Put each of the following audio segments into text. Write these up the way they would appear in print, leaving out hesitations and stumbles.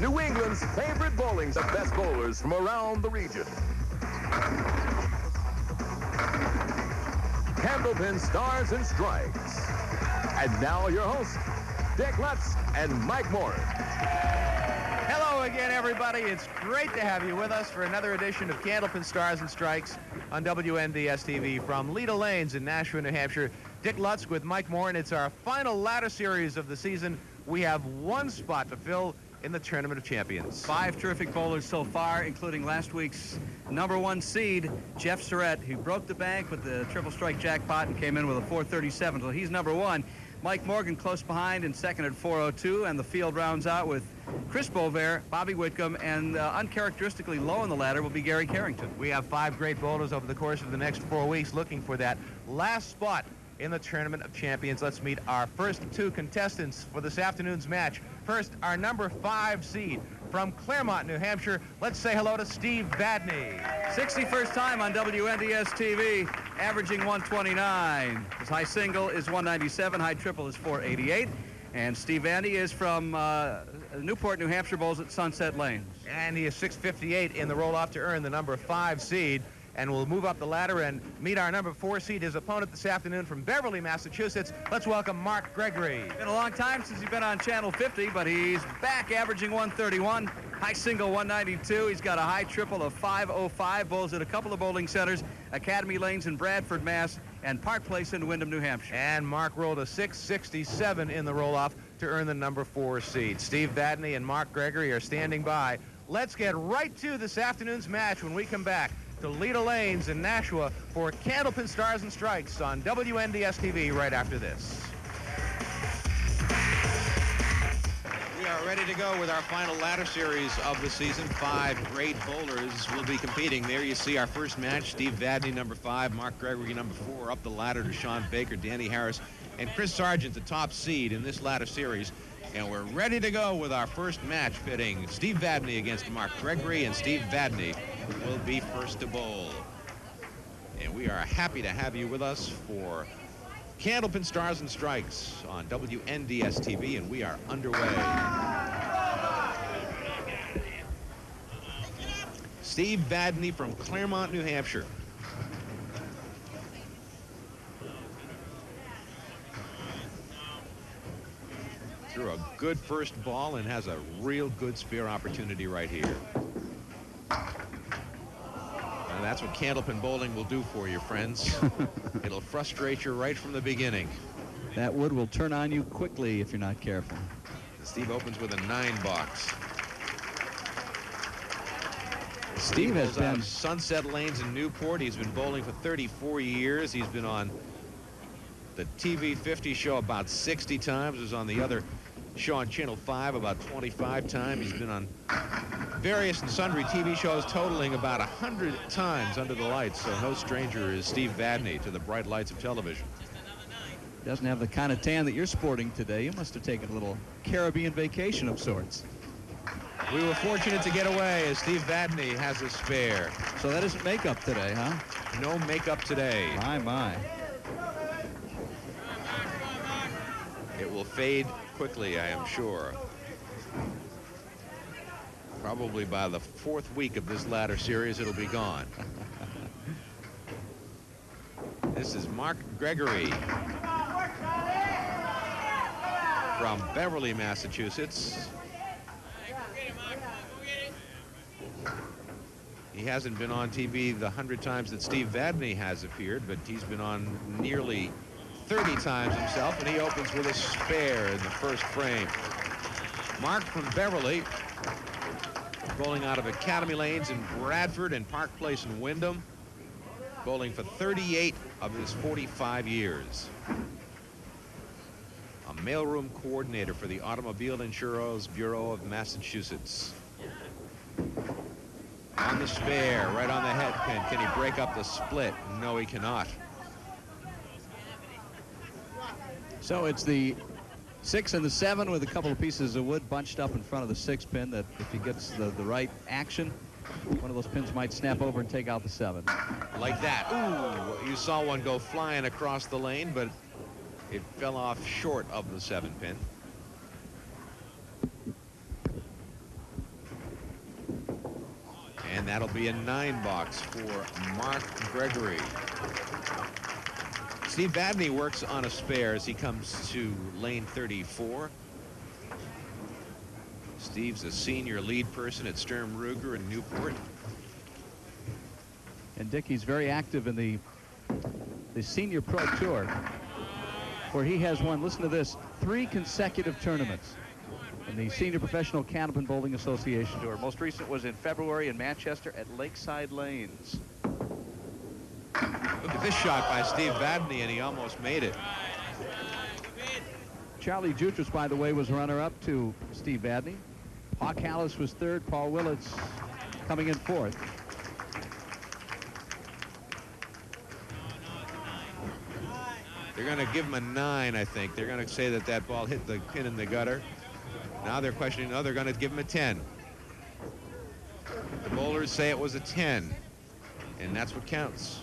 New England's favorite bowling, the best bowlers from around the region. Candlepin Stars and Strikes. And now your hosts, Dick Lutz and Mike Moore. Hello again, everybody. It's great to have you with us for another edition of Candlepin Stars and Strikes on WNDS-TV from Leda Lanes in Nashua, New Hampshire. Dick Lutz with Mike Moore, and it's our final ladder series of the season. We have one spot to fill in the Tournament of Champions. 5 terrific bowlers so far, including last week's #1 seed, Jeff Surratt, who broke the bank with the triple strike jackpot and came in with a 437, so he's #1. Mike Morgan close behind in second at 402, and the field rounds out with Chris Bovair, Bobby Whitcomb, and uncharacteristically low on the ladder will be Gary Carrington. We have 5 great bowlers over the course of the next 4 weeks looking for that last spot in the Tournament of Champions. Let's meet our first 2 contestants for this afternoon's match. First, our #5 seed from Claremont, New Hampshire. Let's say hello to Steve Vadney. 61st time on WNDS-TV, averaging 129. His high single is 197, high triple is 488. And Steve Vadney is from Newport, New Hampshire, bowls at Sunset Lanes. And he is 658 in the roll-off to earn the #5 seed. And we'll move up the ladder and meet our #4 seed, his opponent this afternoon from Beverly, Massachusetts. Let's welcome Mark Gregory. Been a long time since he's been on Channel 50, but he's back averaging 131, high single 192. He's got a high triple of 505, bowls at a couple of bowling centers, Academy Lanes in Bradford, Mass, and Park Place in Windham, New Hampshire. And Mark rolled a 667 in the roll-off to earn the #4 seed. Steve Vadney and Mark Gregory are standing by. Let's get right to this afternoon's match when we come back to Leda Lanes in Nashua for Candlepin Stars and Strikes on WNDS-TV right after this. We are ready to go with our final ladder series of the season. 5 great bowlers will be competing. There you see our first match. Steve Vadney, #5, Mark Gregory, #4. Up the ladder to Sean Baker, Danny Harris, and Chris Sargent, the top seed in this ladder series. And we're ready to go with our first match pitting Steve Vadney against Mark Gregory, and Steve Vadney will be first to bowl. And we are happy to have you with us for Candlepin Stars and Strikes on WNDS-TV, and we are underway. Steve Vadney from Claremont, New Hampshire. Threw a good first ball and has a real good spare opportunity right here. And that's what Candlepin bowling will do for you, friends. It'll frustrate you right from the beginning. That wood will turn on you quickly if you're not careful. Steve opens with a 9 box. Steve has been Sunset Lanes in Newport. He's been bowling for 34 years. He's been on the TV 50 show about 60 times. He was on the other show on Channel 5 about 25 times. He's been on various and sundry TV shows totaling about 100 times under the lights. So no stranger is Steve Vadney to the bright lights of television. Doesn't have the kind of tan that you're sporting today. You must have taken a little Caribbean vacation of sorts. We were fortunate to get away as Steve Vadney has a spare. So that isn't makeup today, huh? No makeup today. My. It will fade quickly, I am sure. Probably by the 4th week of this ladder series, it'll be gone. This is Mark Gregory from Beverly, Massachusetts. He hasn't been on TV the 100 times that Steve Vadney has appeared, but he's been on nearly 30 times himself, and he opens with a spare in the first frame. Mark from Beverly, bowling out of Academy Lanes in Bradford and Park Place in Windham, bowling for 38 of his 45 years. A mailroom coordinator for the Automobile Insurance Bureau of Massachusetts. On the spare, right on the head pin. Can he break up the split? No, he cannot. So it's the 6 and the 7 with a couple of pieces of wood bunched up in front of the 6 pin that if he gets the right action, one of those pins might snap over and take out the 7. Like that. Ooh, you saw one go flying across the lane, but it fell off short of the 7 pin. that'll be a 9 box for Mark Gregory. Steve Vadney works on a spare as he comes to lane 34. Steve's a senior lead person at Sturm Ruger in Newport. And Dickie's very active in the Senior Pro Tour, where he has won, listen to this, 3 consecutive tournaments in the Senior Professional Candlepin Bowling Association Tour. Most recent was in February in Manchester at Lakeside Lanes. Look at this shot by Steve Vadney, and he almost made it. Charlie Jutras, by the way, was runner-up to Steve Vadney. Paul Callis was third. Paul Willits coming in fourth. They're going to give him a 9, I think. They're going to say that that ball hit the pin in the gutter. Now they're questioning, no, they're going to give him a 10. The bowlers say it was a 10, and that's what counts.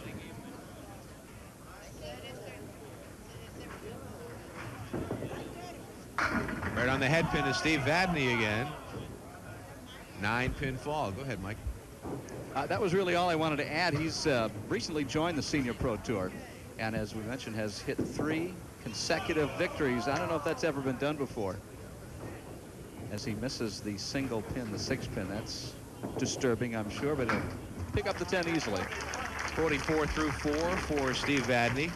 Right on the head pin is Steve Vadney again. 9-pin fall. Go ahead, Mike. That was really all I wanted to add. He's recently joined the Senior Pro Tour, and as we mentioned, has hit 3 consecutive victories. I don't know if that's ever been done before. As he misses the single pin, the 6-pin. That's disturbing, I'm sure, but he'll pick up the 10 easily. 44 through 4 for Steve Vadney.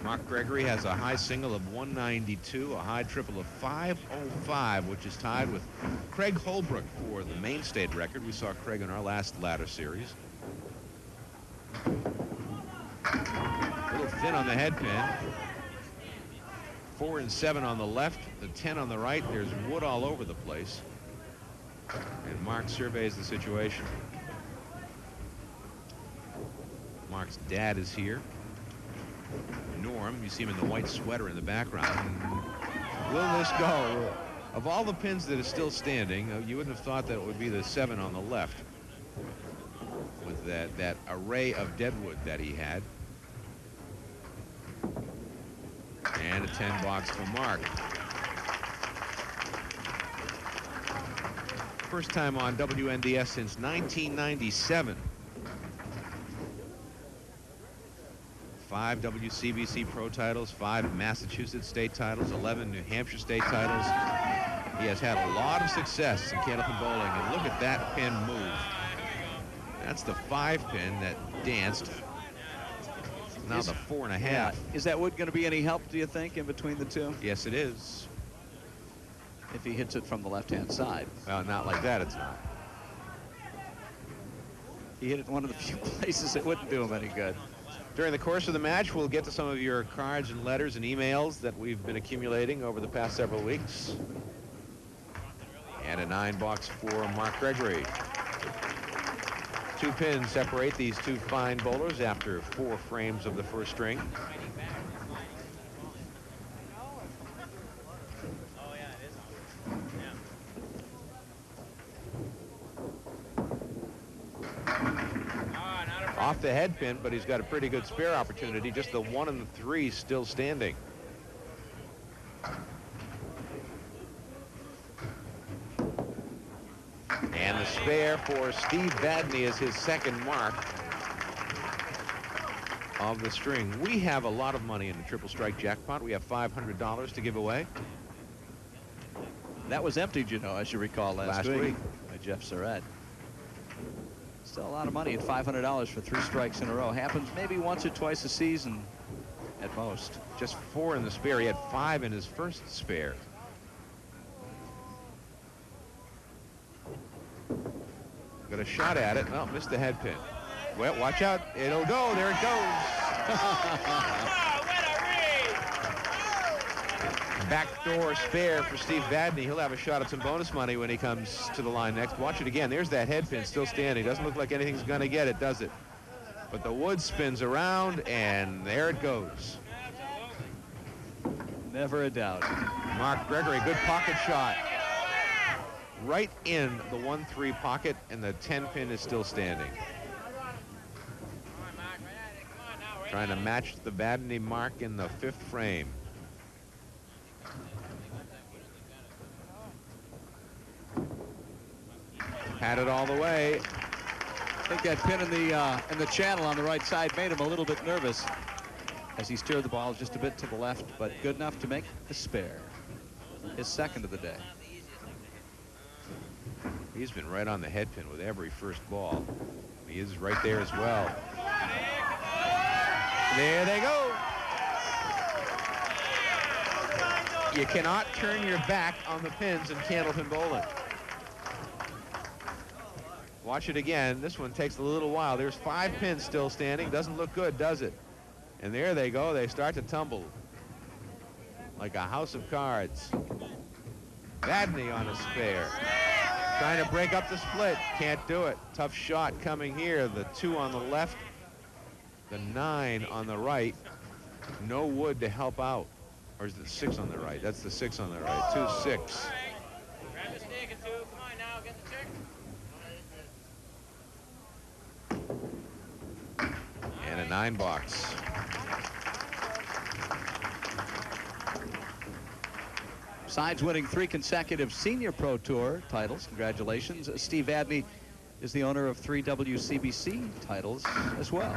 Mark Gregory has a high single of 192, a high triple of 505, which is tied with Craig Holbrook for the main state record. We saw Craig in our last ladder series. A little thin on the head pin. 4 and 7 on the left, the 10 on the right. There's wood all over the place. And Mark surveys the situation. Mark's dad is here. Norm, you see him in the white sweater in the background. Will this go? Of all the pins that are still standing, you wouldn't have thought that it would be the 7 on the left with that array of deadwood that he had. And a 10 box for Mark. First time on WNDS since 1997. 5 WCBC Pro titles, 5 Massachusetts state titles, 11 New Hampshire state titles. He has had a lot of success in Candlepin bowling, and look at that pin move. That's the 5-pin that danced. Now the 4.5. Yeah. Is that wood going to be any help, do you think, in between the two? Yes, it is. If he hits it from the left-hand side. Well, not like that, it's not. He hit it in one of the few places it wouldn't do him any good. During the course of the match, we'll get to some of your cards and letters and emails that we've been accumulating over the past several weeks. And a 9 box for Mark Gregory. 2 pins separate these 2 fine bowlers after 4 frames of the first string. Off the head pin, but he's got a pretty good spare opportunity. Just the 1 and the 3 still standing. And the spare for Steve Vadney is his second mark of the string. We have a lot of money in the triple strike jackpot. We have $500 to give away. That was emptied, you know, as you recall last week by Jeff Surratt. Still a lot of money at $500 for 3 strikes in a row. Happens maybe once or twice a season at most. Just 4 in the spare. He had 5 in his first spare. Got a shot at it. Well, missed the head pin. Well, watch out. It'll go. There it goes. Backdoor spare for Steve Vadney. He'll have a shot at some bonus money when he comes to the line next. Watch it again. There's that head pin still standing. Doesn't look like anything's going to get it, does it? But the wood spins around, and there it goes. Never a doubt. Mark Gregory, good pocket shot. Right in the 1-3 pocket, and the 10 pin is still standing. Trying to match the Vadney mark in the 5th frame. Had it all the way. I think that pin in the channel on the right side made him a little bit nervous as he steered the ball just a bit to the left, but good enough to make the spare. His second of the day. He's been right on the head pin with every first ball. He is right there as well. There they go. You cannot turn your back on the pins in Candlepin bowling. Watch it again. This one takes a little while. There's 5 pins still standing. Doesn't look good, does it? And there they go. They start to tumble like a house of cards. Vadney on a spare. Trying to break up the split. Can't do it. Tough shot coming here. The 2 on the left. The 9 on the right. No wood to help out. Or is it the 6 on the right? That's the 6 on the right. 2, 6. Grab the stick and 2. Come on now. Get the stick. And a 9 box. Sides winning 3 consecutive Senior Pro Tour titles. Congratulations. Steve Vadney is the owner of 3 WCBC titles as well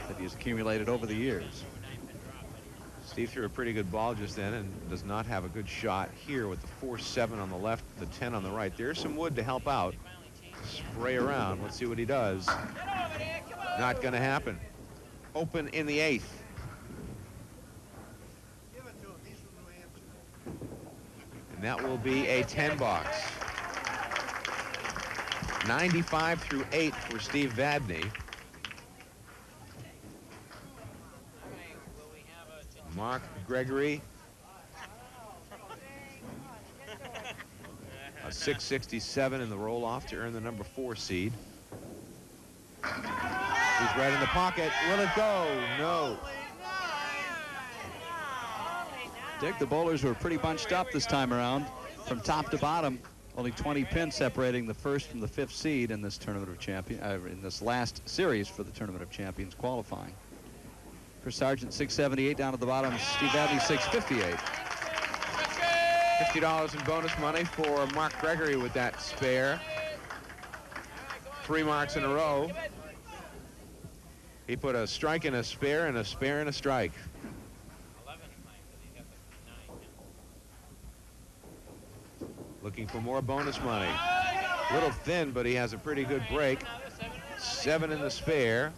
that he's accumulated over the years. Steve threw a pretty good ball just then and does not have a good shot here with the 4-7 on the left, the 10 on the right. There's some wood to help out. Spray around. Let's see what he does. Not going to happen. Open in the 8th. And that will be a 10 box. 95 through 8 for Steve Vadney. Mark Gregory. A 667 in the roll-off to earn the number 4 seed. He's right in the pocket. Will it go? No. Dick, the bowlers were pretty bunched up this time around from top to bottom. Only 20 pins separating the 1st from the 5th seed in this tournament of champions, in this last series for the Tournament of Champions qualifying. For Sargent, 678 down at the bottom. Steve Vadney, 658. $50 in bonus money for Mark Gregory with that spare. 3 marks in a row. He put a strike in a spare and a spare and a strike. Looking for more bonus money. A little thin, but he has a pretty good break. 7 in the spare.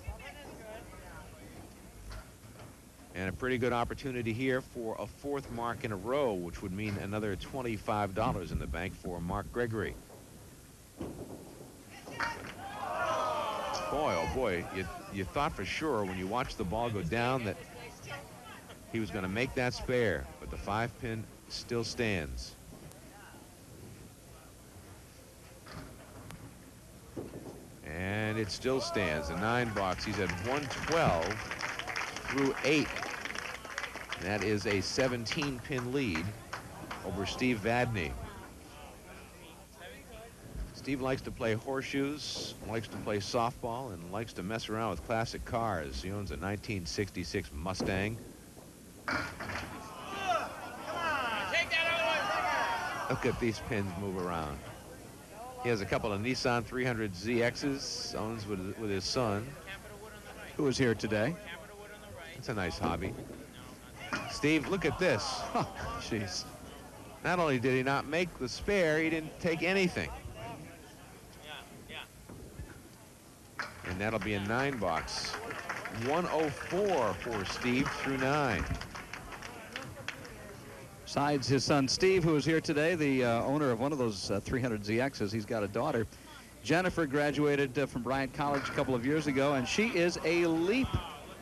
And a pretty good opportunity here for a 4th mark in a row, which would mean another $25 in the bank for Mark Gregory. Boy, oh boy, you thought for sure when you watched the ball go down that he was going to make that spare, but the 5-pin still stands. And it still stands. The 9 box, he's at 112 through 8. And that is a 17-pin lead over Steve Vadney. Steve likes to play horseshoes, likes to play softball, and likes to mess around with classic cars. He owns a 1966 Mustang. Look at these pins move around. He has a couple of Nissan 300ZXs, owns with his son, Who is here today? It's a nice hobby. Steve, look at this. Jeez. Not only did he not make the spare, he didn't take anything. And that'll be a 9 box. 104 for Steve through 9. Besides his son Steve, who is here today, the owner of one of those 300ZXs, he's got a daughter. Jennifer graduated from Bryant College a couple of years ago, and she is a leap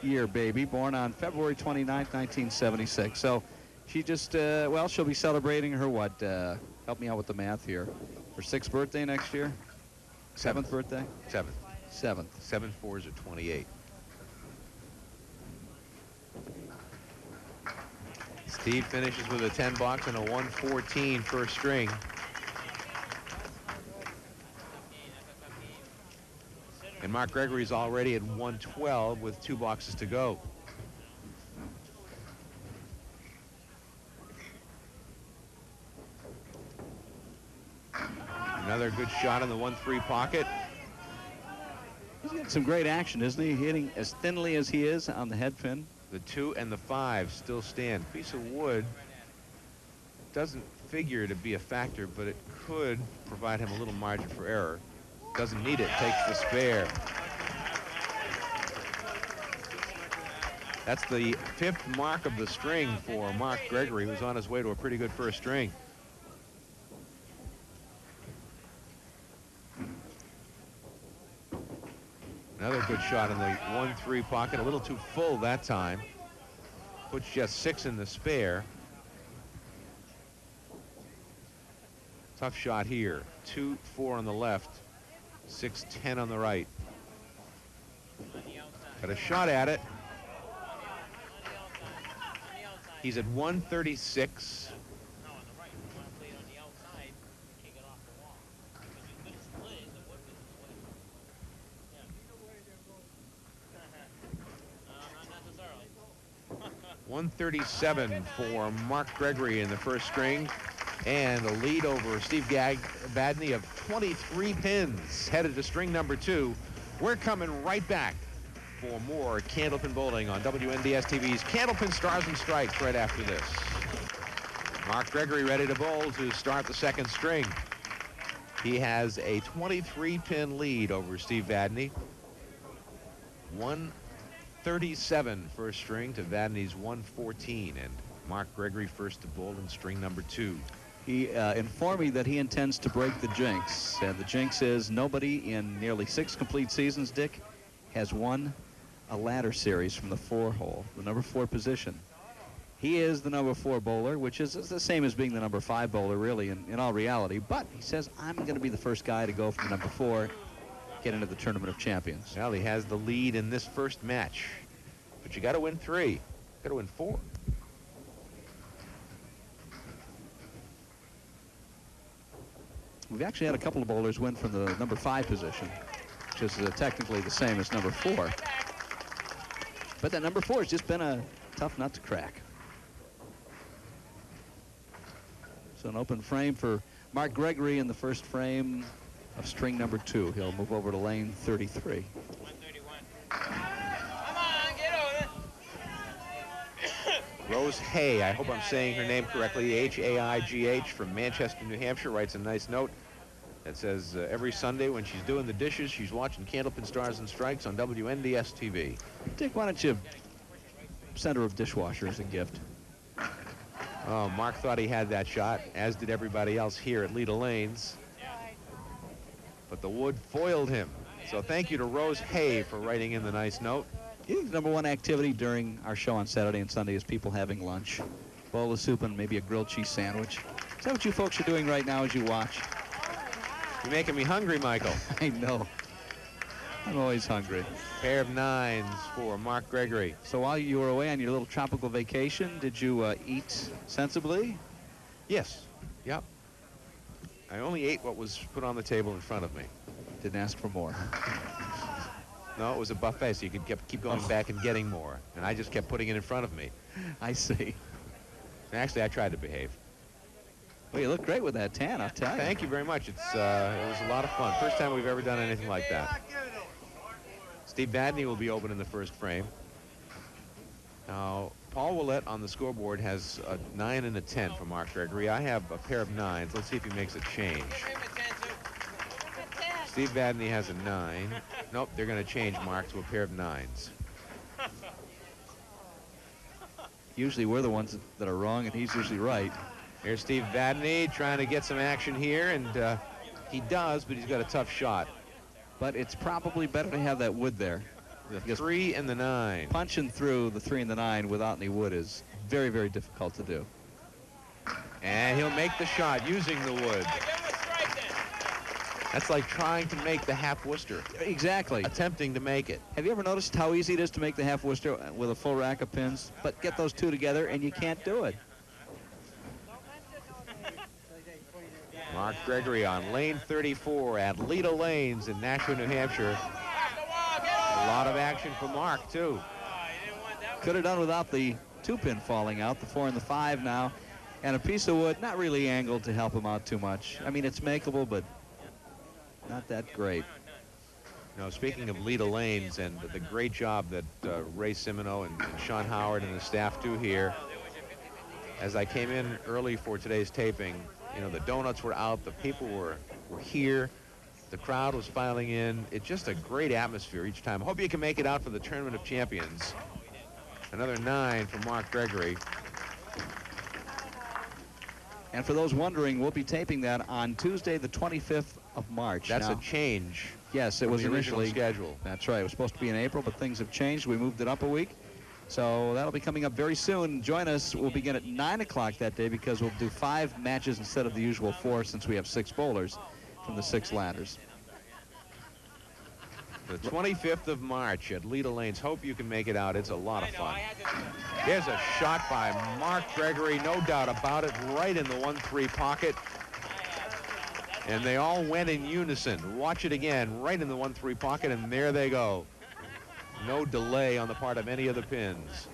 year baby, born on February 29th, 1976. So she just, well, she'll be celebrating her, what, help me out with the math here, her 6th birthday next year? 7th birthday? 7th. 7th. 7 4s are 28. Steve finishes with a 10 box and a 114 first string. And Mark Gregory's already at 112 with 2 boxes to go. Another good shot in the 1-3 pocket. He's got some great action, isn't he? Hitting as thinly as he is on the head pin. The 2 and the 5 still stand. Piece of wood doesn't figure to be a factor, but it could provide him a little margin for error. Doesn't need it, takes the spare. That's the 5th mark of the string for Mark Gregory, who's on his way to a pretty good first string. Another good shot in the 1-3 pocket, a little too full that time. Puts just 6 in the spare. Tough shot here. 2-4 on the left, 6-10 on the right. Got a shot at it. He's at 136. .137 for Mark Gregory in the first string, and a lead over Steve Vadney of 23 pins, headed to string number 2. We're coming right back for more Candlepin Bowling on WNDS TV's Candlepin Stars and Strikes right after this. Mark Gregory ready to bowl to start the second string. He has a 23-pin lead over Steve Vadney. 137 first string to Vadney's 114, and Mark Gregory first to bowl in string number 2. He informed me that he intends to break the jinx, and the jinx is nobody in nearly 6 complete seasons, Dick, has won a ladder series from the 4-hole, the number 4 position. He is the number 4 bowler, which is the same as being the number 5 bowler, really, in all reality. But he says, I'm going to be the first guy to go from number 4, get into the Tournament of Champions. Well, he has the lead in this first match, but you got to win 3. Got to win 4. We've actually had a couple of bowlers win from the number 5 position, which is technically the same as number 4. But that number 4 has just been a tough nut to crack. So an open frame for Mark Gregory in the first frame of string number 2. He'll move over to lane 33. 131. Come on, get over it. Rose Hay, I hope I'm saying her name correctly, H-A-I-G-H, from Manchester, New Hampshire, writes a nice note that says every Sunday when she's doing the dishes, she's watching Candlepin Stars and Strikes on WNDS TV. Dick, why don't you send her a dishwasher as a gift? Oh, Mark thought he had that shot, as did everybody else here at Leda Lanes. But the wood foiled him. So thank you to Rose Hay for writing in the nice note. I think the number 1 activity during our show on Saturday and Sunday is people having lunch. Bowl of soup and maybe a grilled cheese sandwich. Is that what you folks are doing right now as you watch? You're making me hungry, Michael. I know. I'm always hungry. Pair of 9s for Mark Gregory. So while you were away on your little tropical vacation, did you eat sensibly? Yes. Yep. I only ate what was put on the table in front of me. Didn't ask for more. No, it was a buffet, so you could keep going back and getting more. And I just kept putting it in front of me. I see. Actually, I tried to behave. Well, you look great with that tan, I'll tell you. Thank you very much. It was a lot of fun. First time we've ever done anything like that. Steve Vadney will be open in the first frame. Now, Paul Willett on the scoreboard has a 9 and a 10 for Mark Gregory. I have a pair of 9s. Let's see if he makes a change. Steve Vadney has a 9. Nope, they're going to change Mark to a pair of 9s. Usually we're the ones that are wrong, and he's usually right. Here's Steve Vadney trying to get some action here, and he does, but he's got a tough shot. But it's probably better to have that wood there. The 3 and the 9. Punching through the 3 and the 9 without any wood is very, very difficult to do. And he'll make the shot using the wood. That's like trying to make the half Worcester. Exactly. Attempting to make it. Have you ever noticed how easy it is to make the half Worcester with a full rack of pins? But get those 2 together and you can't do it. Mark Gregory on lane 34 at Leda Lanes in Nashua, New Hampshire. A lot of action for Mark, too. Could have done without the 2-pin falling out, the 4 and the 5 now. And a piece of wood not really angled to help him out too much. I mean, it's makeable, but not that great. Now, speaking of Lita Lanes and the great job that Ray Simino and Sean Howard and the staff do here, as I came in early for today's taping, you know, the donuts were out, the people were here, the crowd was filing in. It's just a great atmosphere each time. Hope you can make it out for the Tournament of Champions. Another 9 for Mark Gregory. And for those wondering, we'll be taping that on Tuesday, the 25th of March. That's now, a change. Yes, it from was the original initially schedule. That's right. It was supposed to be in April, but things have changed. We moved it up a week. So that'll be coming up very soon. Join us. We'll begin at 9 o'clock that day because we'll do 5 matches instead of the usual 4 since we have 6 bowlers from the 6 ladders. The 25th of March at Lita Lanes. Hope you can make it out. It's a lot of fun. There's a shot by Mark Gregory, no doubt about it, right in the 1-3 pocket. And they all went in unison. Watch it again, right in the 1-3 pocket, and there they go. No delay on the part of any of the pins.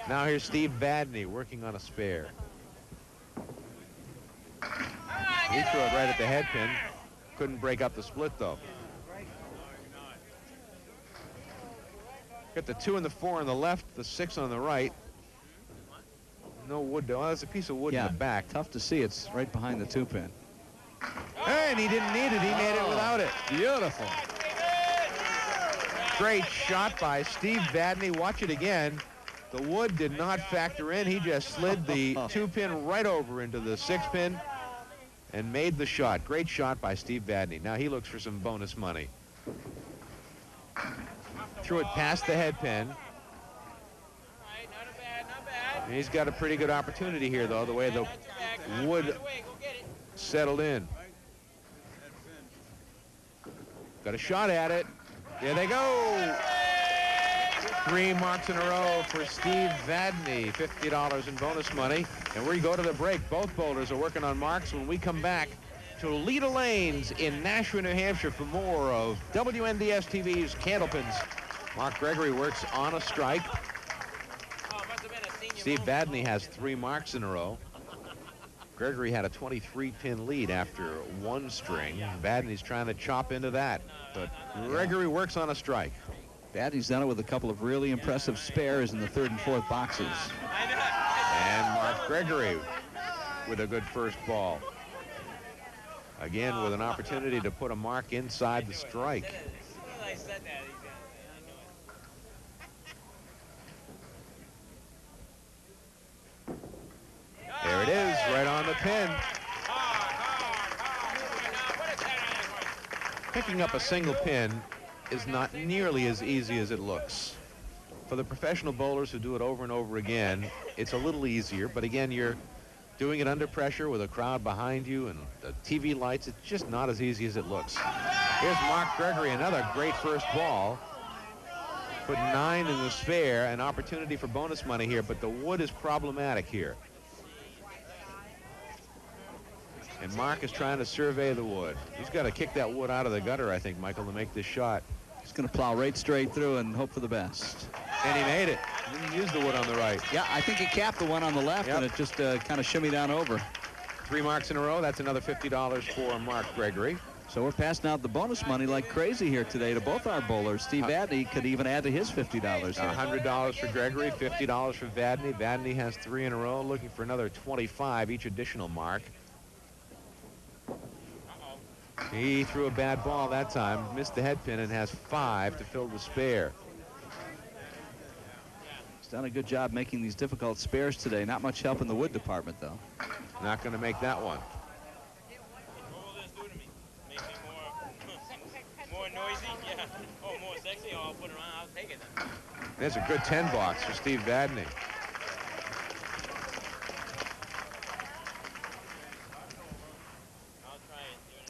Now here's Steve Vadney working on a spare. He threw it right at the head pin. Couldn't break up the split, though. Got the 2 and the 4 on the left, the 6 on the right. No wood, though. Oh, there's a piece of wood in the back. Tough to see. It's right behind the 2-pin. And he didn't need it. He made it without it. Beautiful. Great shot by Steve Vadney. Watch it again. The wood did not factor in. He just slid the 2-pin right over into the 6-pin and made the shot. Great shot by Steve Vadney. Now he looks for some bonus money. Threw it past the head pin. And he's got a pretty good opportunity here, though, the way the wood settled in. Got a shot at it. There they go. 3 marks in a row for Steve Vadney. $50 in bonus money. And we go to the break. Both bowlers are working on marks. When we come back to Lita Lanes in Nashua, New Hampshire for more of WNDS TV's Candlepins. Mark Gregory works on a strike. Steve Vadney has 3 marks in a row. Gregory had a 23-pin lead after 1 string. Vadney's trying to chop into that, but Gregory works on a strike. Vadney's done it with a couple of really impressive spares in the 3rd and 4th boxes. And Mark Gregory with a good first ball. Again, with an opportunity to put a mark inside the strike. There it is, right on the pin. Picking up a single pin is not nearly as easy as it looks. For the professional bowlers who do it over and over again, it's a little easier, but again, you're doing it under pressure with a crowd behind you and the TV lights. It's just not as easy as it looks. Here's Mark Gregory, another great first ball. Put 9 in the spare, an opportunity for bonus money here, but the wood is problematic here. And Mark is trying to survey the wood. He's got to kick that wood out of the gutter, I think, Michael, to make this shot. He's going to plow right straight through and hope for the best. And he made it. He didn't use the wood on the right. Yeah, I think he capped the one on the left, and it just kind of shimmied down over. 3 marks in a row. That's another $50 for Mark Gregory. So we're passing out the bonus money like crazy here today to both our bowlers. Steve Vadney could even add to his $50 here. $100 for Gregory, $50 for Vadney. Vadney has 3 in a row, looking for another 25, each additional mark. He threw a bad ball that time, missed the head pin, and has 5 to fill the spare. He's done a good job making these difficult spares today. Not much help in the wood department, though. Not going to make that one. What will this do to me? Make me more noisy? Yeah. Oh, more sexy? Oh, I'll put it on. I'll take it then. There's a good 10 box for Steve Vadney.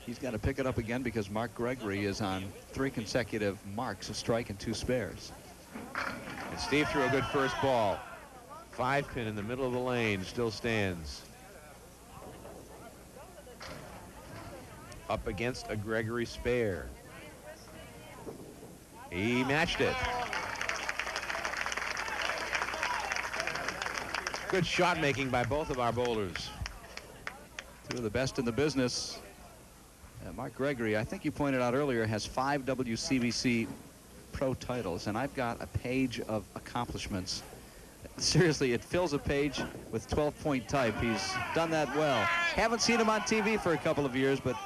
He's got to pick it up again because Mark Gregory is on 3 consecutive marks, a strike and 2 spares. And Steve threw a good first ball. 5-pin in the middle of the lane, still stands. Up against a Gregory spare. He matched it. Good shot making by both of our bowlers. 2 of the best in the business. Mark Gregory, I think you pointed out earlier, has 5 WCBC pro titles, and I've got a page of accomplishments. Seriously, it fills a page with 12-point type. He's done that well. Haven't seen him on TV for a couple of years, but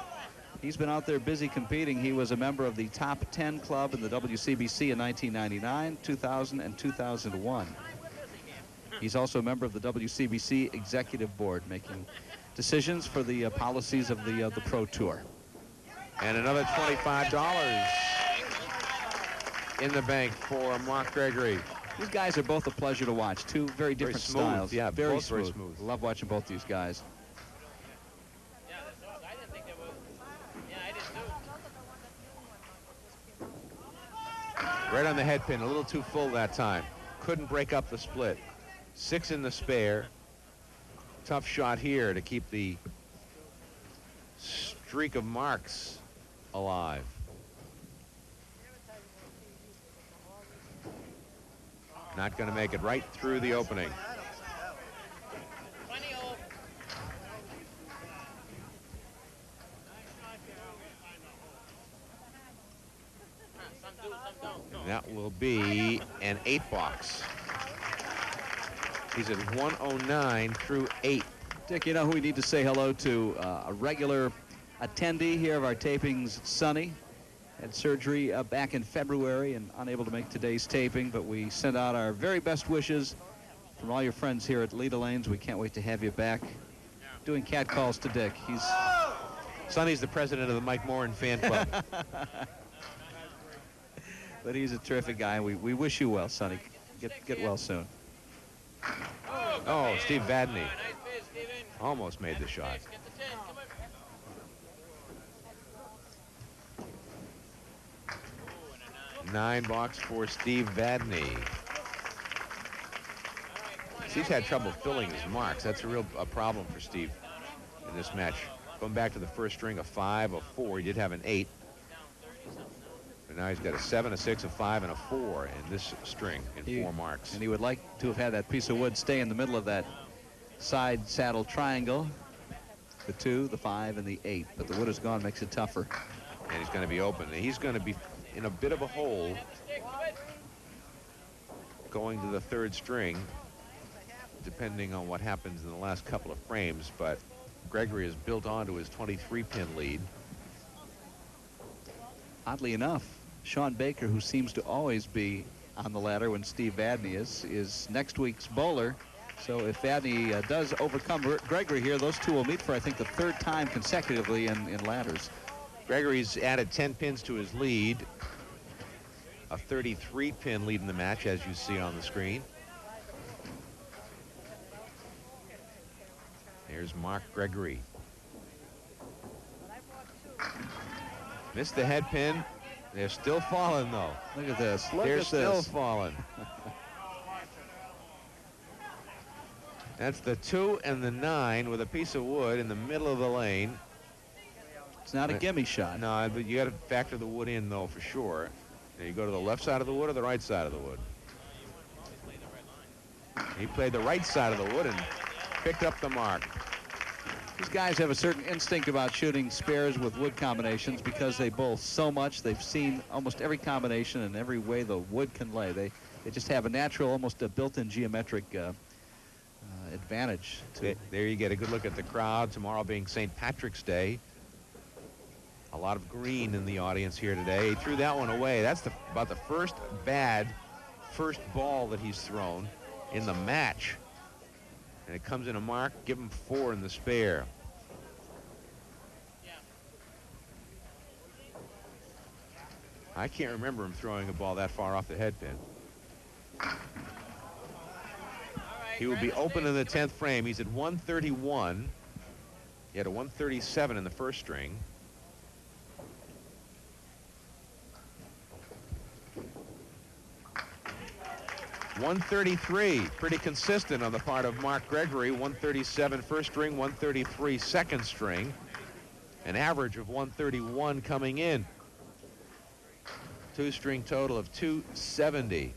he's been out there busy competing. He was a member of the top 10 club in the WCBC in 1999, 2000, and 2001. He's also a member of the WCBC Executive Board, making decisions for the policies of the Pro Tour. And another $25 in the bank for Mark Gregory. These guys are both a pleasure to watch. Two very different smooth, styles. yeah, very both smooth. very smooth. Love watching both these guys. Yeah, that's awesome. I didn't think that was. Yeah, I did too. Right on the head pin, a little too full that time. Couldn't break up the split. 6 in the spare. Tough shot here to keep the streak of marks alive. Not going to make it right through the opening. That will be an 8 box. He's at 109 through 8. Dick, you know who we need to say hello to? A regular attendee here of our tapings, Sonny. Had surgery back in February and unable to make today's taping, but we send out our very best wishes from all your friends here at Leda Lanes. We can't wait to have you back doing cat calls to Dick. Sonny's the president of the Mike Morin fan club. But he's a terrific guy. We wish you well, Sonny. Get well soon. Oh, Steve Vadney almost made the shot. 9 box for Steve Vadney. Steve's had trouble filling his marks. That's a real problem for Steve in this match. Going back to the first string, a 5, a 4. He did have an 8. But now he's got a 7, a 6, a 5, and a 4 in this string in 4 marks. And he would like to have had that piece of wood stay in the middle of that side saddle triangle. The 2, the 5, and the 8. But the wood is gone, makes it tougher. And he's going to be open. And he's going to be in a bit of a hole going to the 3rd string, depending on what happens in the last couple of frames. But Gregory has built onto his 23-pin lead. Oddly enough, Sean Baker, who seems to always be on the ladder when Steve Vadney is next week's bowler. So if Vadney does overcome Gregory here, those two will meet for, I think, the 3rd time consecutively in ladders. Gregory's added 10 pins to his lead. A 33-pin lead in the match, as you see on the screen. Here's Mark Gregory. Missed the head pin. They're still falling, though. Look at this. They're still falling. That's the 2 and the 9 with a piece of wood in the middle of the lane. It's not a gimme shot. No, but you got to factor the wood in, though, for sure. Now you go to the left side of the wood or the right side of the wood. He played the right side of the wood and picked up the mark. These guys have a certain instinct about shooting spares with wood combinations because they bowl so much. They've seen almost every combination and every way the wood can lay. They just have a natural, almost a built-in geometric advantage. There you get a good look at the crowd. Tomorrow being St. Patrick's Day. A lot of green in the audience here today. He threw that one away. That's about the first ball that he's thrown in the match. And it comes in a mark. Give him 4 in the spare. I can't remember him throwing a ball that far off the head pin. He will be open in the 10th frame. He's at 131. He had a 137 in the first string. .133, pretty consistent on the part of Mark Gregory. 137 first string, 133 second string. An average of 131 coming in. 2-string total of 270.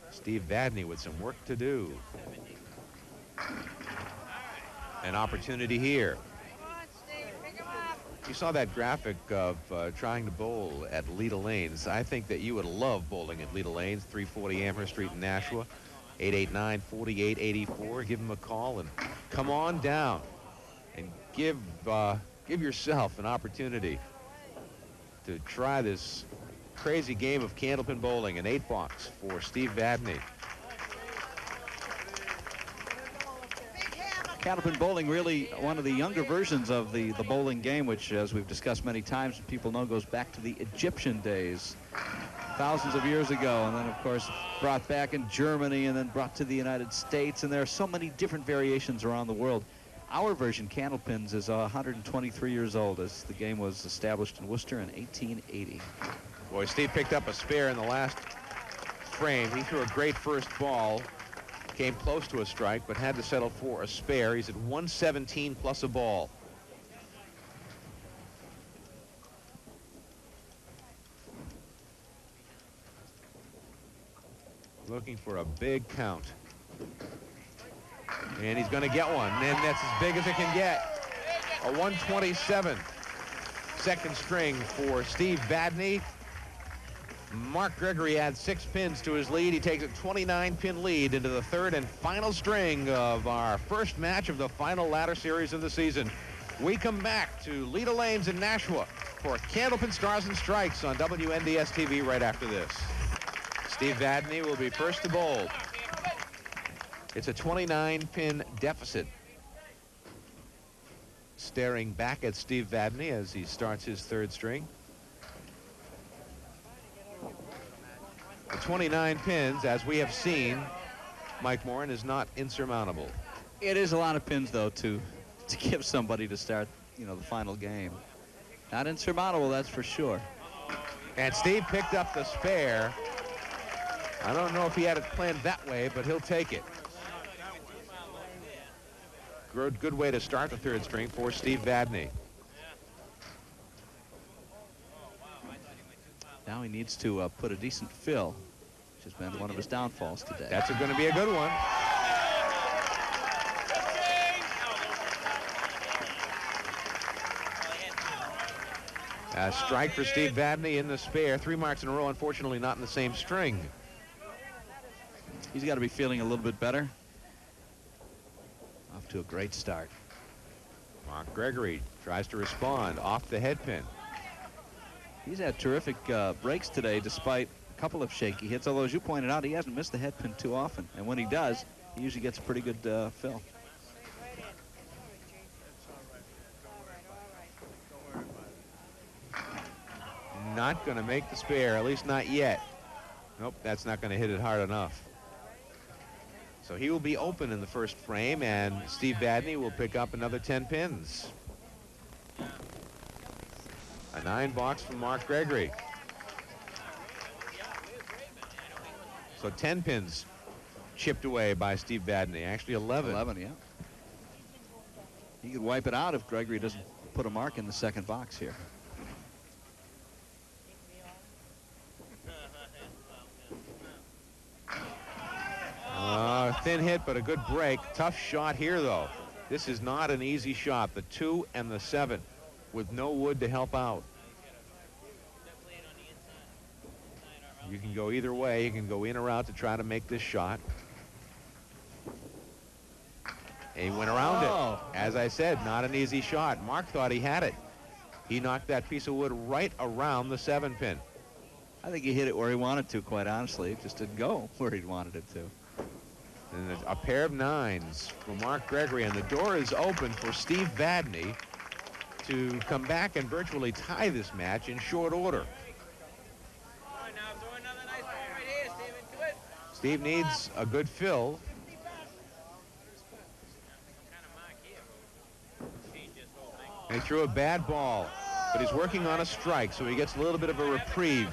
Steve Vadney with some work to do. An opportunity here. you saw that graphic of trying to bowl at Leda Lanes, I think that you would love bowling at Leda Lanes, 340 Amherst Street in Nashua, 889-4884. Give them a call and come on down and give yourself an opportunity to try this crazy game of Candlepin bowling. An 8-box for Steve Vadney. Candlepin bowling, really one of the younger versions of the bowling game, which, as we've discussed many times, people know goes back to the Egyptian days, thousands of years ago, and then, of course, brought back in Germany and then brought to the United States, and there are so many different variations around the world. Our version, Candlepins, is 123 years old, as the game was established in Worcester in 1880. Boy, Steve picked up a spare in the last frame. He threw a great first ball. Came close to a strike, but had to settle for a spare. He's at 117 plus a ball. Looking for a big count. And he's going to get one. And that's as big as it can get. A 127 second string for Steve Vadney. Mark Gregory adds 6 pins to his lead. He takes a 29-pin lead into the third and final string of our first match of the final ladder series of the season. We come back to Leda Lanes in Nashua for Candlepin Stars and Strikes on WNDS TV right after this. Steve Vadney will be first to bowl. It's a 29-pin deficit. Staring back at Steve Vadney as he starts his third string. The 29 pins, as we have seen, Mike Morin, is not insurmountable. It is a lot of pins, though, to give somebody to start, the final game. Not insurmountable, that's for sure. And Steve picked up the spare. I don't know if he had it planned that way, but he'll take it. Good way to start the third string for Steve Vadney. Now he needs to put a decent fill, which has been one of his downfalls today. That's going to be a good one. A strike for Steve Vadney in the spare. 3 marks in a row, unfortunately not in the same string. He's got to be feeling a little bit better. Off to a great start. Mark Gregory tries to respond off the head pin. He's had terrific breaks today, despite a couple of shaky hits, although, as you pointed out, he hasn't missed the head pin too often. And when he does, he usually gets a pretty good fill. Not going to make the spare, at least not yet. Nope, that's not going to hit it hard enough. So he will be open in the first frame, and Steve Vadney will pick up another 10 pins. A 9-box from Mark Gregory. So 10 pins chipped away by Steve Vadney. Actually 11. 11, yeah. He could wipe it out if Gregory doesn't put a mark in the second box here. Thin hit, but a good break. Tough shot here, though. This is not an easy shot. The 2 and the 7 with no wood to help out. You can go either way. You can go in or out to try to make this shot. And he went around it. As I said, not an easy shot. Mark thought he had it. He knocked that piece of wood right around the 7-pin. I think he hit it where he wanted to, quite honestly. It just didn't go where he wanted it to. And a pair of 9s for Mark Gregory, and the door is open for Steve Vadney to come back and virtually tie this match in short order. Steve needs a good fill. And he threw a bad ball, but he's working on a strike, so he gets a little bit of a reprieve.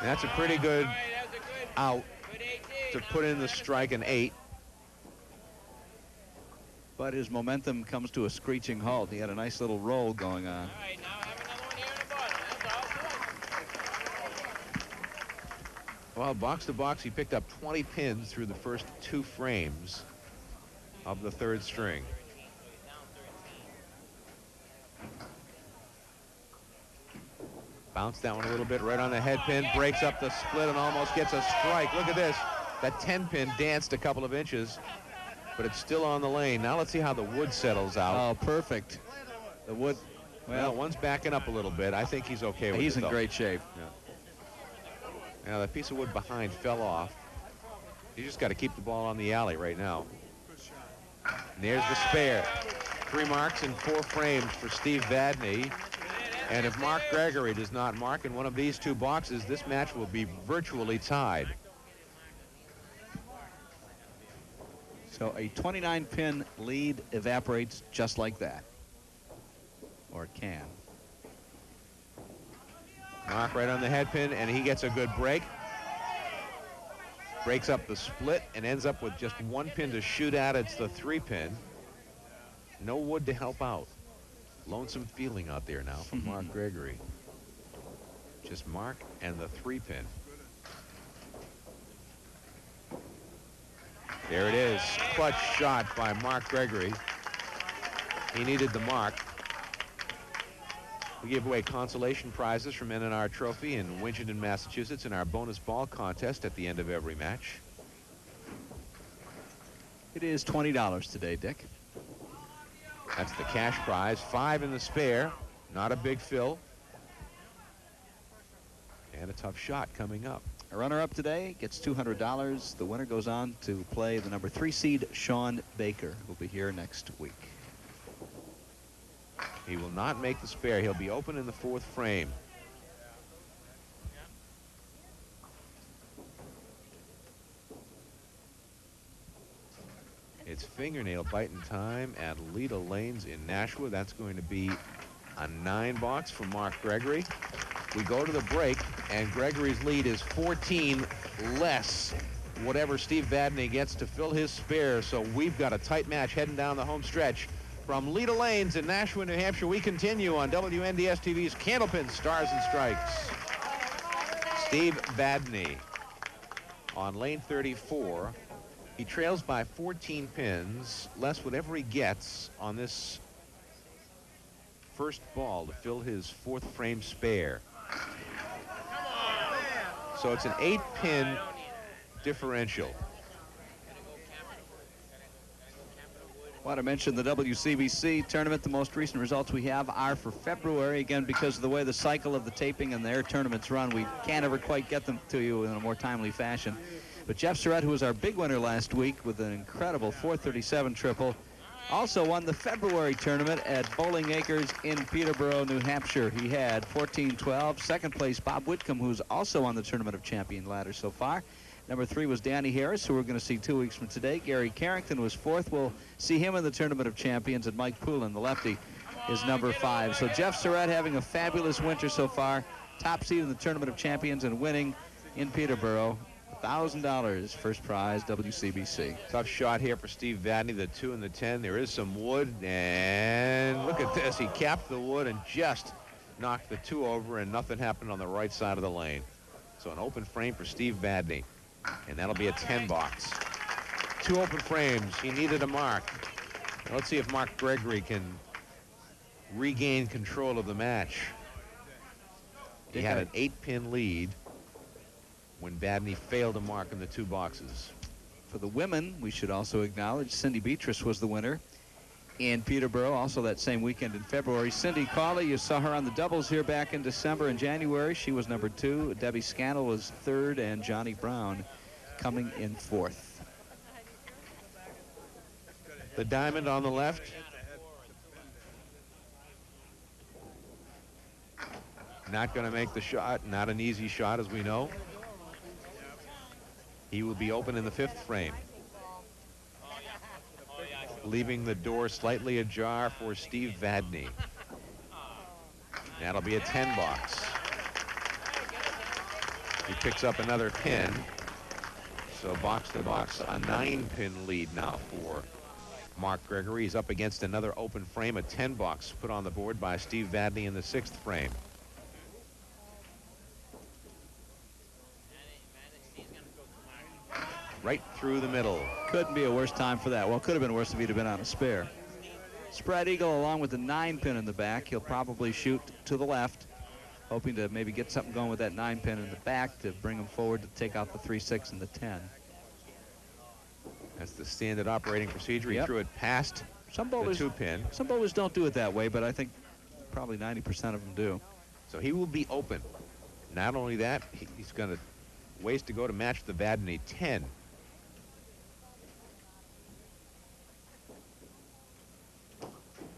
And that's a pretty good out to put in the strike, an 8. But his momentum comes to a screeching halt. He had a nice little roll going on. All right, now have another one here in the bottom. That's all. Well, box to box, he picked up 20 pins through the first 2 frames of the 3rd string. Bounced that one a little bit right on the head pin, breaks up the split and almost gets a strike. Look at this. That 10 pin danced a couple of inches, but it's still on the lane. Now let's see how the wood settles out. Oh, perfect. The wood, Well, one's backing up a little bit. I think he's okay with it. he's in though. great shape. Yeah. Now, that piece of wood behind fell off. You just got to keep the ball on the alley right now. And there's the spare. 3 marks in 4 frames for Steve Vadney. And if Mark Gregory does not mark in one of these 2 boxes, this match will be virtually tied. So a 29-pin lead evaporates just like that. Or it can. Mark right on the head pin, and he gets a good break. Breaks up the split and ends up with just 1 pin to shoot at. It's the 3 pin. No wood to help out. Lonesome feeling out there now from Mark Gregory. Just Mark and the 3 pin. There it is. Clutch shot by Mark Gregory. He needed the mark. We give away consolation prizes from N&R Trophy in Winchendon, Massachusetts in our bonus ball contest at the end of every match. It is $20 today, Dick. That's the cash prize. 5 in the spare. Not a big fill. And a tough shot coming up. A runner-up today gets $200. The winner goes on to play the number 3 seed, Sean Baker, who'll be here next week. He will not make the spare. He'll be open in the 4th frame. It's fingernail biting time at Lita Lanes in Nashua. That's going to be a 9 box for Mark Gregory. We go to the break, and Gregory's lead is 14 less whatever Steve Vadney gets to fill his spare. So we've got a tight match heading down the home stretch. From Lita Lanes in Nashua, New Hampshire, we continue on WNDS TV's Candlepin Stars and Strikes. Steve Vadney on lane 34. He trails by 14 pins, less whatever he gets on this first ball to fill his 4th frame spare. So it's an 8-pin differential. Want to mention the WCBC tournament. The most recent results we have are for February. Again, because of the way the cycle of the taping and their tournaments run, we can't ever quite get them to you in a more timely fashion. But Jeff Surratt, who was our big winner last week with an incredible 437 triple, also won the February tournament at Bowling Acres in Peterborough, New Hampshire. He had 14-12. Second place, Bob Whitcomb, who's also on the Tournament of Champion ladder so far. Number 3 was Danny Harris, who we're going to see 2 weeks from today. Gary Carrington was 4th. We'll see him in the Tournament of Champions. And Mike Poulin, the lefty, is number 5. So Jeff Surratt having a fabulous winter so far. Top seed in the Tournament of Champions and winning in Peterborough. $1,000 first prize, WCBC. Tough shot here for Steve Vadney, the 2 and the 10. There is some wood, and look at this. He capped the wood and just knocked the 2 over, and nothing happened on the right side of the lane. So an open frame for Steve Vadney, and that'll be a 10 box. 2 open frames. He needed a mark. Now let's see if Mark Gregory can regain control of the match. He had an 8-pin lead when Vadney failed to mark in the 2 boxes. For the women, we should also acknowledge Cindy Beatrice was the winner in Peterborough, also that same weekend in February. Cindy Cawley, you saw her on the doubles here back in December and January. She was number 2. Debbie Scannell was 3rd, and Johnny Brown coming in 4th. The diamond on the left. Not going to make the shot. Not an easy shot, as we know. He will be open in the 5th frame, leaving the door slightly ajar for Steve Vadney. That'll be a 10 box. He picks up another pin. So box to box, a 9-pin lead now for Mark Gregory. He's up against another open frame, a 10 box put on the board by Steve Vadney in the 6th frame. right through the middle. Couldn't be a worse time for that. Well, could have been worse if he'd have been on a spare. Spread eagle along with the 9-pin in the back. He'll probably shoot to the left, hoping to maybe get something going with that 9-pin in the back to bring him forward to take out the 3-6 and the 10. That's the standard operating procedure. He threw it past the 2-pin. Some bowlers don't do it that way, but I think probably 90% of them do. So he will be open. Not only that, he's going to ways to go to match the Vadney 10.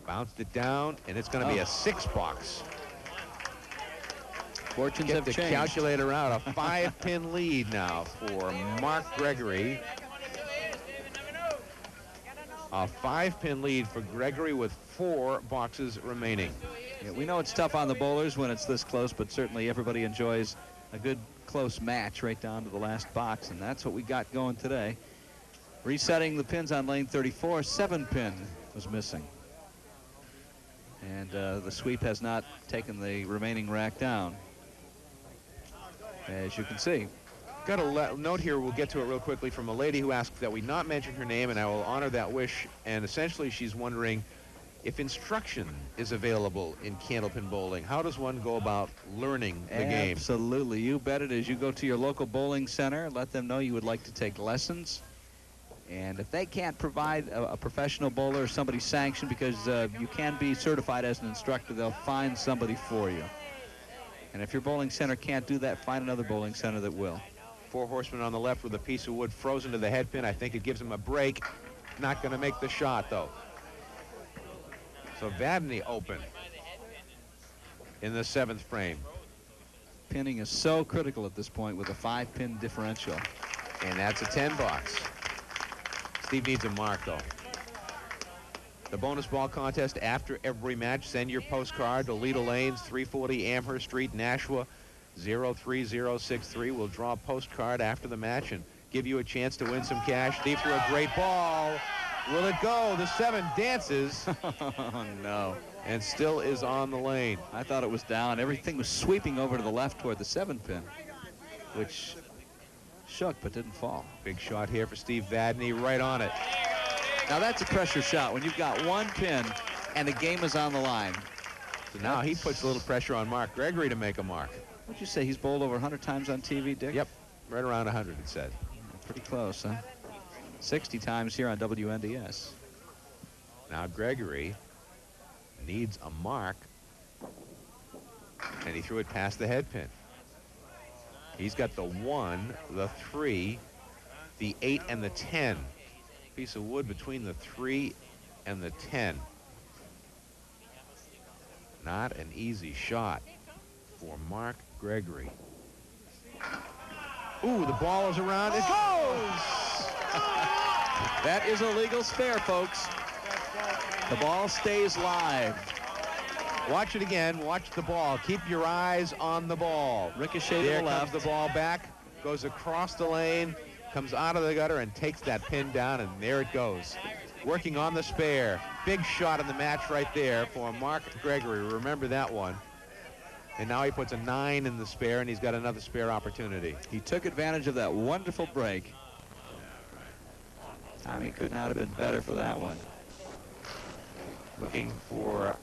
Bounced it down, and it's going to be a 6-box. Fortunes Get have the changed. calculator out. A 5-pin lead now for Mark Gregory. A 5-pin lead for Gregory with 4 boxes remaining. Yeah, we know it's tough on the bowlers when it's this close, but certainly everybody enjoys a good close match right down to the last box, and that's what we got going today. Resetting the pins on lane 34, 7-pin was missing. And the sweep has not taken the remaining rack down, as you can see. Got a note here, we'll get to it real quickly, from a lady who asked that we not mention her name, and I will honor that wish. And essentially she's wondering if instruction is available in Candlepin bowling. How does one go about learning the game? Absolutely. You bet it is. You go to your local bowling center, let them know you would like to take lessons. And if they can't provide a professional bowler or somebody sanctioned, because you can be certified as an instructor, they'll find somebody for you. And if your bowling center can't do that, find another bowling center that will. 4 horsemen on the left with a piece of wood frozen to the head pin. I think it gives him a break. Not going to make the shot, though. So Vadney open in the 7th frame. Pinning is so critical at this point with a 5-pin differential. And that's a 10-box. Steve needs a mark, though. The bonus ball contest after every match. Send your postcard to Leda Lanes, 340 Amherst Street, Nashua, 03063. We'll draw a postcard after the match and give you a chance to win some cash. Steve threw a great ball. Will it go? The 7 dances. Oh, no. And still is on the lane. I thought it was down. Everything was sweeping over to the left toward the 7-pin, which shook but didn't fall. Big shot here for Steve Vadney, right on it. Now that's a pressure shot when you've got 1 pin and the game is on the line. So now he puts a little pressure on Mark Gregory to make a mark. What'd you say, he's bowled over 100 times on TV, Dick? Yep, right around 100 it said. Pretty close, huh? 60 times here on WNDS. Now Gregory needs a mark, and he threw it past the head pin. He's got the 1, the 3, the 8, and the 10. Piece of wood between the 3 and the 10. Not an easy shot for Mark Gregory. Ooh, the ball is around. It goes! That is a legal spare, folks. The ball stays live. Watch it again. Watch the ball. Keep your eyes on the ball. Ricochet there to the left. Comes the ball back. Goes across the lane. Comes out of the gutter and takes that pin down, and there it goes. Working on the spare. Big shot in the match right there for Mark Gregory. Remember that one. And now he puts a 9 in the spare, and he's got another spare opportunity. He took advantage of that wonderful break. Timing could not have been better for that one. Looking for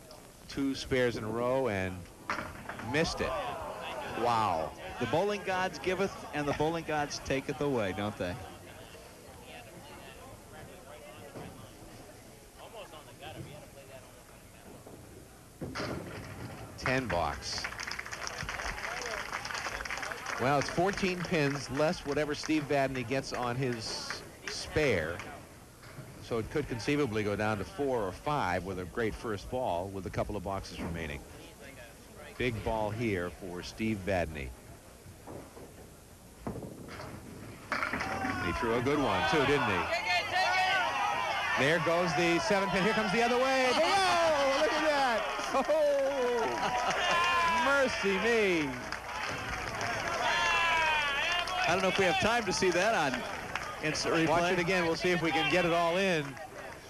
2 spares in a row and missed it. Wow. The bowling gods giveth and the bowling gods taketh away, don't they? Almost on the gutter. We had to play that on 10 box. Well, it's 14 pins, less whatever Steve Vadney gets on his spare. So it could conceivably go down to 4 or 5 with a great first ball with a couple of boxes remaining. Big ball here for Steve Vadney. He threw a good one, too, didn't he? There goes the 7-pin. Here comes the other way. Oh, look at that. Oh, mercy me. I don't know if we have time to see that on instant replay. Watch it again. We'll see if we can get it all in.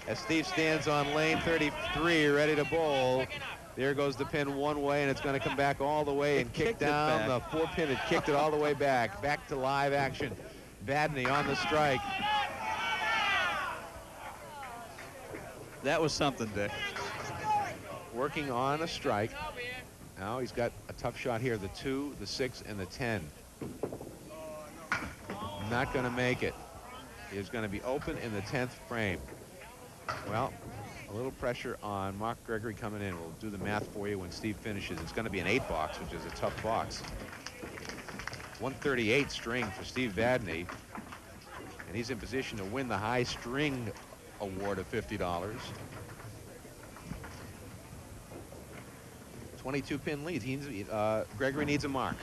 As Steve stands on lane 33, ready to bowl. There goes the pin one way, and it's going to come back all the way and kick down the 4-pin. It kicked it all the way back. Back to live action. Vadney on the strike. That was something, Dick. Working on a strike. Now he's got a tough shot here. The 2, the 6, and the 10. Not going to make it. He's going to be open in the 10th frame. Well, a little pressure on Mark Gregory coming in. We'll do the math for you when Steve finishes. It's going to be an 8 box, which is a tough box. 138 string for Steve Vadney. And he's in position to win the high string award of $50. 22-pin lead. Gregory needs a mark.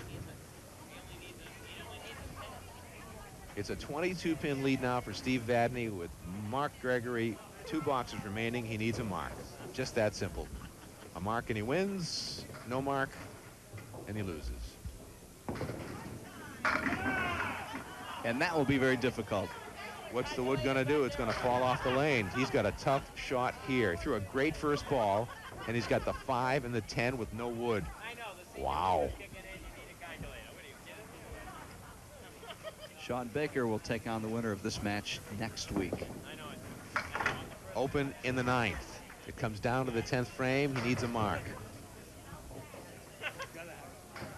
It's a 22-pin lead now for Steve Vadney with Mark Gregory. 2 boxes remaining. He needs a mark. Just that simple. A mark and he wins. No mark and he loses. And that will be very difficult. What's the wood going to do? It's going to fall off the lane. He's got a tough shot here. He threw a great first ball, and he's got the 5 and the 10 with no wood. Wow. Sean Baker will take on the winner of this match next week. Open in the 9th. It comes down to the 10th frame. He needs a mark.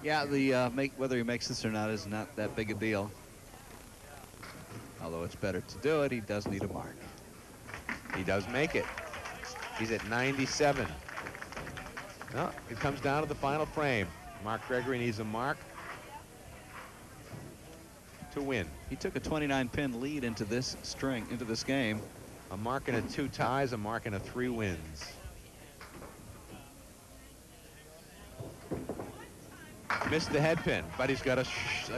Yeah, whether he makes this or not is not that big a deal. Although it's better to do it, he does need a mark. He does make it. He's at 97. No, it comes down to the final frame. Mark Gregory needs a mark to win. He took a 29-pin lead into this game. A mark and a 2 ties, a mark and a 3 wins. Missed the head pin, but he's got a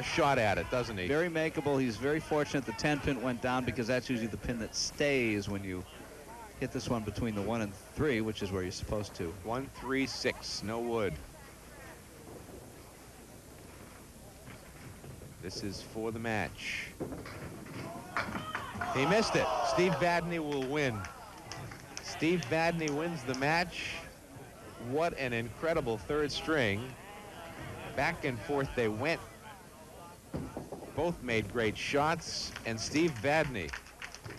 shot at it, doesn't he? Very makeable. He's very fortunate the 10 pin went down because that's usually the pin that stays when you hit this one between the 1 and 3, which is where you're supposed to. 1, 3, 6, no wood. This is for the match. He missed it. Steve Vadney will win. Steve Vadney wins the match. What an incredible 3rd string. Back and forth they went. Both made great shots, and Steve Vadney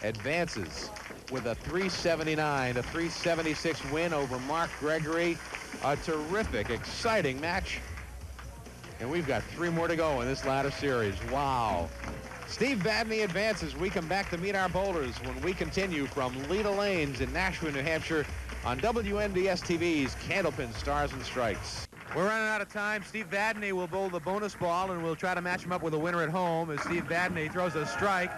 advances with a 379 to 376 win over Mark Gregory. A terrific, exciting match. And we've got 3 more to go in this ladder series. Wow. Steve Vadney advances. We come back to meet our bowlers when we continue from Leda Lanes in Nashua, New Hampshire on WNDS TV's Candlepin Stars and Strikes. We're running out of time. Steve Vadney will bowl the bonus ball, and we'll try to match him up with a winner at home as Steve Vadney throws a strike.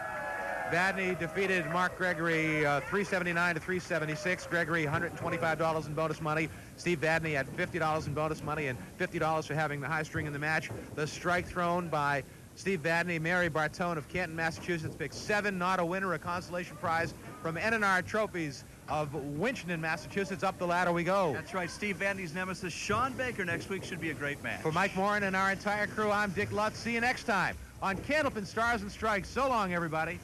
Vadney defeated Mark Gregory 379 to 376. Gregory $125 in bonus money. Steve Vadney had $50 in bonus money and $50 for having the high string in the match. The strike thrown by Steve Vadney. Mary Bartone of Canton, Massachusetts picked 7, not a winner, a consolation prize from N&R Trophies of Winchendon, Massachusetts. Up the ladder we go. That's right. Steve Vadney's nemesis, Sean Baker, next week should be a great match. For Mike Morin and our entire crew, I'm Dick Lutz. See you next time on Candlepin Stars and Strikes. So long, everybody.